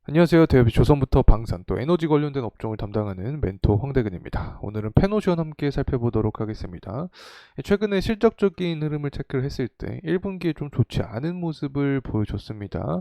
안녕하세요. 대여비 조선부터 방산 또 에너지 관련된 업종을 담당하는 멘토 황대근입니다. 오늘은 페노션 함께 살펴보도록 하겠습니다. 최근에 실적적인 흐름을 체크를 했을 때 1분기에 좀 좋지 않은 모습을 보여줬습니다.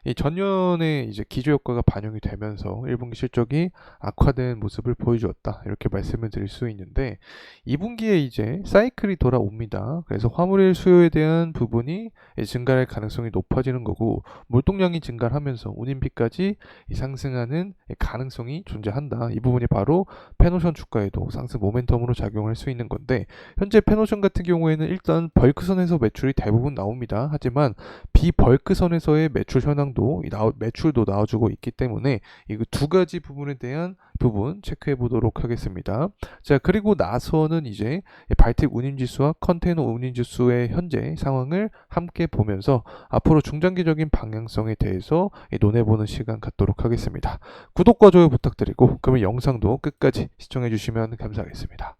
이 전년에 이제 기저효과가 반영이 되면서 1분기 실적이 악화된 모습을 보여주었다. 이렇게 말씀을 드릴 수 있는데 2분기에 이제 사이클이 돌아옵니다. 그래서 화물의 수요에 대한 부분이 증가할 가능성이 높아지는 거고 물동량이 증가하면서 운임비까지 상승하는 가능성이 존재한다. 이 부분이 바로 페노션 주가에도 상승 모멘텀으로 작용할 수 있는 건데 현재 페노션 같은 경우에는 일단 벌크선에서 매출이 대부분 나옵니다. 하지만 비벌크선에서의 매출 현황도 매출도 나와주고 있기 때문에 이 두 가지 부분에 대한 부분 체크해 보도록 하겠습니다. 자, 그리고 나서는 이제 발틱 운임지수와 컨테이너 운임지수의 현재 상황을 함께 보면서 앞으로 중장기적인 방향성에 대해서 논해보는 시간 갖도록 하겠습니다. 구독과 좋아요 부탁드리고 그러면 영상도 끝까지 시청해 주시면 감사하겠습니다.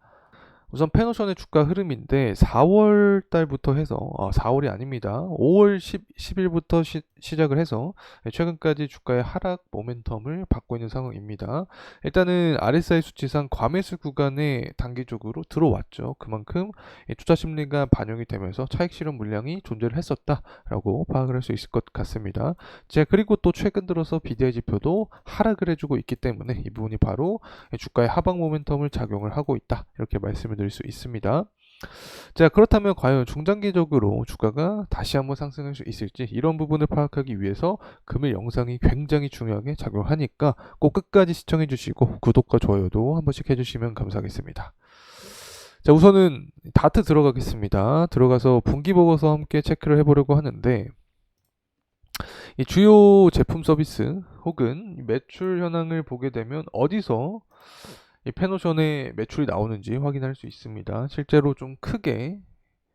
우선 페노션의 주가 흐름인데 4월 달부터 해서 4월이 아닙니다. 5월 10일부터 시작을 해서 최근까지 주가의 하락 모멘텀을 받고 있는 상황입니다. 일단은 RSI 수치상 과매수 구간에 단기적으로 들어왔죠. 그만큼 투자 심리가 반영이 되면서 차익 실현 물량이 존재를 했었다라고 파악을 할 수 있을 것 같습니다. 자, 그리고 또 최근 들어서 BDI 지표도 하락을 해주고 있기 때문에 이 부분이 바로 주가의 하방 모멘텀을 작용을 하고 있다. 이렇게 말씀을 드릴 수 있습니다. 자, 그렇다면 과연 중장기적으로 주가가 다시 한번 상승할 수 있을지 이런 부분을 파악하기 위해서 금일 영상이 굉장히 중요하게 작용하니까 꼭 끝까지 시청해 주시고 구독과 좋아요도 한 번씩 해주시면 감사하겠습니다. 자, 우선은 다트 들어가겠습니다. 들어가서 분기보고서 함께 체크를 해보려고 하는데 이 주요 제품 서비스 혹은 매출 현황을 보게 되면 어디서 이 페노션의 매출이 나오는지 확인할 수 있습니다. 실제로 좀 크게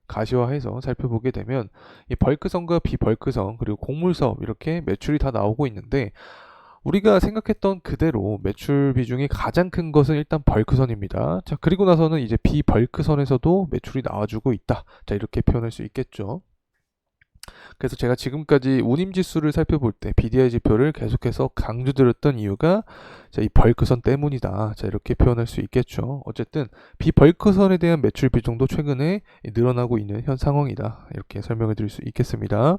가시화해서 살펴보게 되면 이 벌크성과 비벌크성 그리고 곡물사업 이렇게 매출이 다 나오고 있는데 우리가 생각했던 그대로 매출 비중이 가장 큰 것은 일단 벌크선입니다. 자, 그리고 나서는 이제 비벌크선에서도 매출이 나와주고 있다. 자, 이렇게 표현할 수 있겠죠. 그래서 제가 지금까지 운임지수를 살펴볼 때 BDI 지표를 계속해서 강조드렸던 이유가 이 벌크선 때문이다. 자, 이렇게 표현할 수 있겠죠. 어쨌든 비벌크선에 대한 매출 비중도 최근에 늘어나고 있는 현 상황이다. 이렇게 설명을 드릴 수 있겠습니다.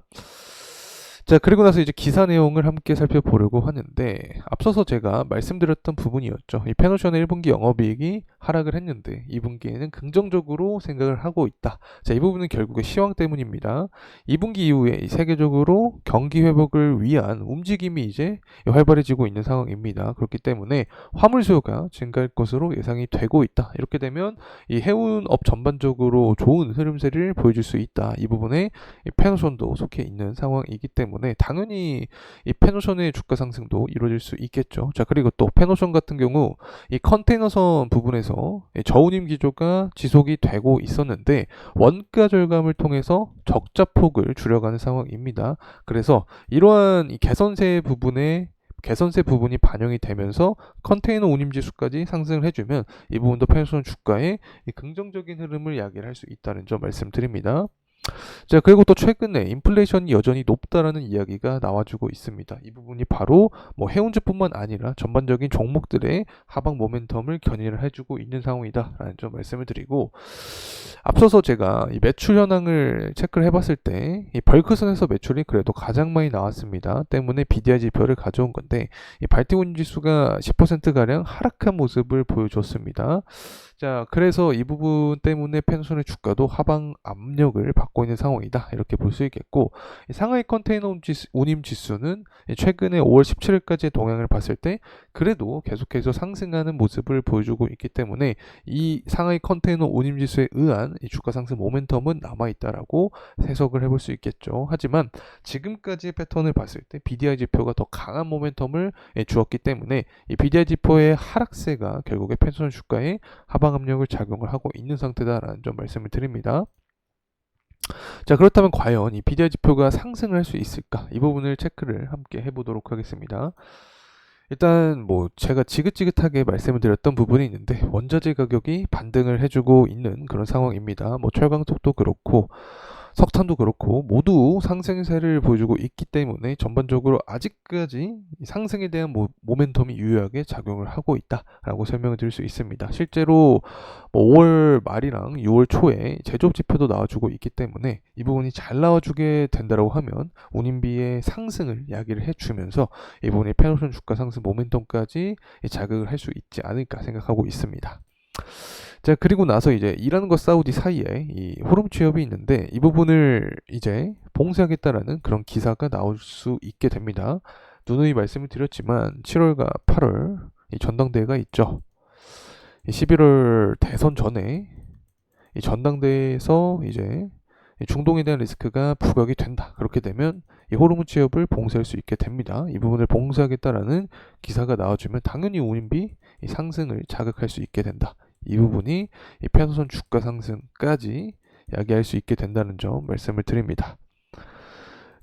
자, 그리고 나서 이제 기사 내용을 함께 살펴보려고 하는데 앞서서 제가 말씀드렸던 부분이었죠. 이 페노션의 1분기 영업이익이 하락을 했는데 2분기에는 긍정적으로 생각을 하고 있다. 자, 이 부분은 결국에 시황 때문입니다. 2분기 이후에 세계적으로 경기 회복을 위한 움직임이 이제 활발해지고 있는 상황입니다. 그렇기 때문에 화물 수요가 증가할 것으로 예상이 되고 있다. 이렇게 되면 이 해운업 전반적으로 좋은 흐름세를 보여줄 수 있다. 이 부분에 이 페노션도 속해 있는 상황이기 때문에 당연히 이 페노션의 주가 상승도 이루어질 수 있겠죠. 자, 그리고 또 페노션 같은 경우 이 컨테이너선 부분에서 저운임 기조가 지속이 되고 있었는데 원가 절감을 통해서 적자폭을 줄여가는 상황입니다. 그래서 이러한 이 개선세 부분이 반영이 되면서 컨테이너 운임지수까지 상승을 해주면 이 부분도 페노션 주가의 긍정적인 흐름을 야기를 할 수 있다는 점 말씀드립니다. 자, 그리고 또 최근에 인플레이션이 여전히 높다라는 이야기가 나와주고 있습니다. 이 부분이 바로 뭐 해운주뿐만 아니라 전반적인 종목들의 하방 모멘텀을 견인을 해주고 있는 상황이다라는 점 말씀을 드리고 앞서서 제가 이 매출 현황을 체크를 해봤을 때 이 벌크선에서 매출이 그래도 가장 많이 나왔습니다. 때문에 BDI 지표를 가져온 건데 이 발티운 지수가 10%가량 하락한 모습을 보여줬습니다. 자, 그래서 이 부분 때문에 페노션의 주가도 하방 압력을 받고 있는 상황이다. 이렇게 볼 수 있겠고, 상하이 컨테이너 운임 지수는 최근에 5월 17일까지의 동향을 봤을 때 그래도 계속해서 상승하는 모습을 보여주고 있기 때문에 이 상하이 컨테이너 운임 지수에 의한 이 주가 상승 모멘텀은 남아 있다라고 해석을 해볼 수 있겠죠. 하지만 지금까지의 패턴을 봤을 때 BDI 지표가 더 강한 모멘텀을 주었기 때문에 이 BDI 지표의 하락세가 결국에 페노션 주가에 하방 압력을 작용을 하고 있는 상태다라는 점 말씀을 드립니다. 자, 그렇다면 과연 이 BDI 지표가 상승을 할 수 있을까? 이 부분을 체크를 함께 해보도록 하겠습니다. 일단 뭐 제가 지긋지긋하게 말씀을 드렸던 부분이 있는데 원자재 가격이 반등을 해주고 있는 그런 상황입니다. 뭐 철강석도 그렇고 석탄도 그렇고 모두 상승세를 보여주고 있기 때문에 전반적으로 아직까지 이 상승에 대한 모멘텀이 유효하게 작용을 하고 있다라고 설명을 드릴 수 있습니다. 실제로 5월 말이랑 6월 초에 제조업 지표도 나와주고 있기 때문에 이 부분이 잘 나와주게 된다라고 하면 운임비의 상승을 이야기를 해주면서 이 부분이 페노션 주가 상승 모멘텀까지 자극을 할 수 있지 않을까 생각하고 있습니다. 자, 그리고 나서 이제 이란과 사우디 사이에 이 호르무 취업이 있는데 이 부분을 이제 봉쇄하겠다라는 그런 기사가 나올 수 있게 됩니다. 누누이 말씀을 드렸지만 7월과 8월 이 전당대회가 있죠. 11월 대선 전에 이 전당대회에서 이제 중동에 대한 리스크가 부각이 된다. 그렇게 되면 이 호르무 취업을 봉쇄할 수 있게 됩니다. 이 부분을 봉쇄하겠다라는 기사가 나와주면 당연히 운임비 상승을 자극할 수 있게 된다. 이 부분이 이 페노선 주가 상승까지 야기할 수 있게 된다는 점 말씀을 드립니다.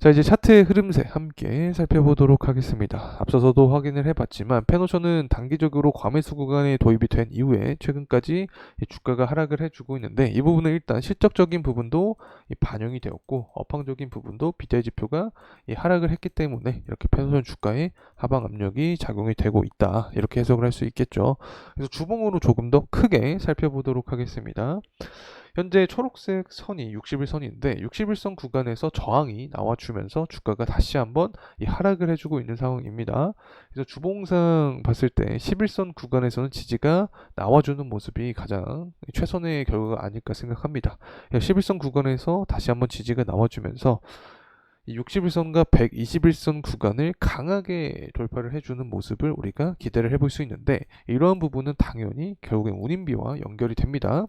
자, 이제 차트의 흐름세 함께 살펴보도록 하겠습니다. 앞서서도 확인을 해봤지만 페노션은 단기적으로 과매수 구간에 도입이 된 이후에 최근까지 주가가 하락을 해주고 있는데 이 부분은 일단 실적적인 부분도 반영이 되었고 업황적인 부분도 비자의 지표가 하락을 했기 때문에 이렇게 페노션 주가에 하방 압력이 작용이 되고 있다. 이렇게 해석을 할 수 있겠죠. 그래서 주봉으로 조금 더 크게 살펴보도록 하겠습니다. 현재 초록색 선이 60일선인데 60일선 구간에서 저항이 나와주면서 주가가 다시 한번 하락을 해주고 있는 상황입니다. 그래서 주봉상 봤을 때 11선 구간에서는 지지가 나와주는 모습이 가장 최선의 결과가 아닐까 생각합니다. 11선 구간에서 다시 한번 지지가 나와주면서 이 61선과 121선 구간을 강하게 돌파를 해주는 모습을 우리가 기대를 해볼 수 있는데 이러한 부분은 당연히 결국엔 운임비와 연결이 됩니다.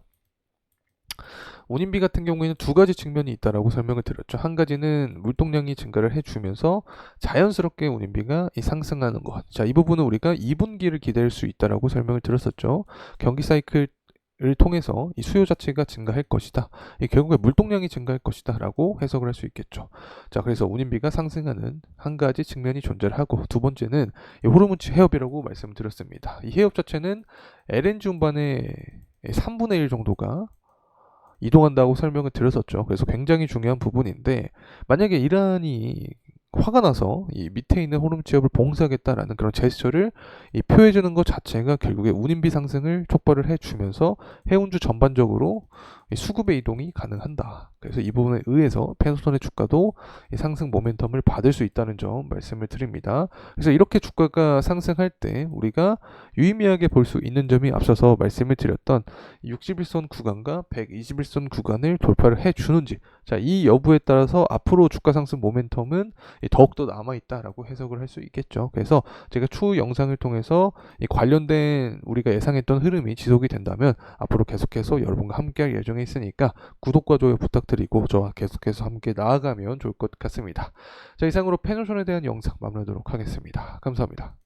운임비 같은 경우에는 두 가지 측면이 있다라고 설명을 드렸죠. 한 가지는 물동량이 증가를 해주면서 자연스럽게 운임비가 상승하는 것. 자, 이 부분은 우리가 2분기를 기대할 수 있다라고 설명을 드렸었죠. 경기 사이클을 통해서 이 수요 자체가 증가할 것이다. 결국에 물동량이 증가할 것이다 라고 해석을 할 수 있겠죠. 자, 그래서 운임비가 상승하는 한 가지 측면이 존재를 하고 두 번째는 이 호르무즈 해협이라고 말씀드렸습니다. 이 해협 자체는 LNG 운반의 3분의 1 정도가 이동한다고 설명을 드렸었죠. 그래서 굉장히 중요한 부분인데 만약에 이란이 화가 나서 이 밑에 있는 호르무 취업을 봉쇄하겠다라는 그런 제스처를 표해주는 것 자체가 결국에 운임비 상승을 촉발을 해주면서 해운주 전반적으로 수급의 이동이 가능한다. 그래서 이 부분에 의해서 페노선의 주가도 상승 모멘텀을 받을 수 있다는 점 말씀을 드립니다. 그래서 이렇게 주가가 상승할 때 우리가 유의미하게 볼 수 있는 점이 앞서서 말씀을 드렸던 61선 구간과 121선 구간을 돌파를 해주는지, 자, 이 여부에 따라서 앞으로 주가 상승 모멘텀은 더욱더 남아있다라고 해석을 할 수 있겠죠. 그래서 제가 추후 영상을 통해서 이 관련된 우리가 예상했던 흐름이 지속이 된다면 앞으로 계속해서 여러분과 함께할 예정에 있으니까 구독과 좋아요 부탁드리고 저와 계속해서 함께 나아가면 좋을 것 같습니다. 자, 이상으로 페노션에 대한 영상 마무리하도록 하겠습니다. 감사합니다.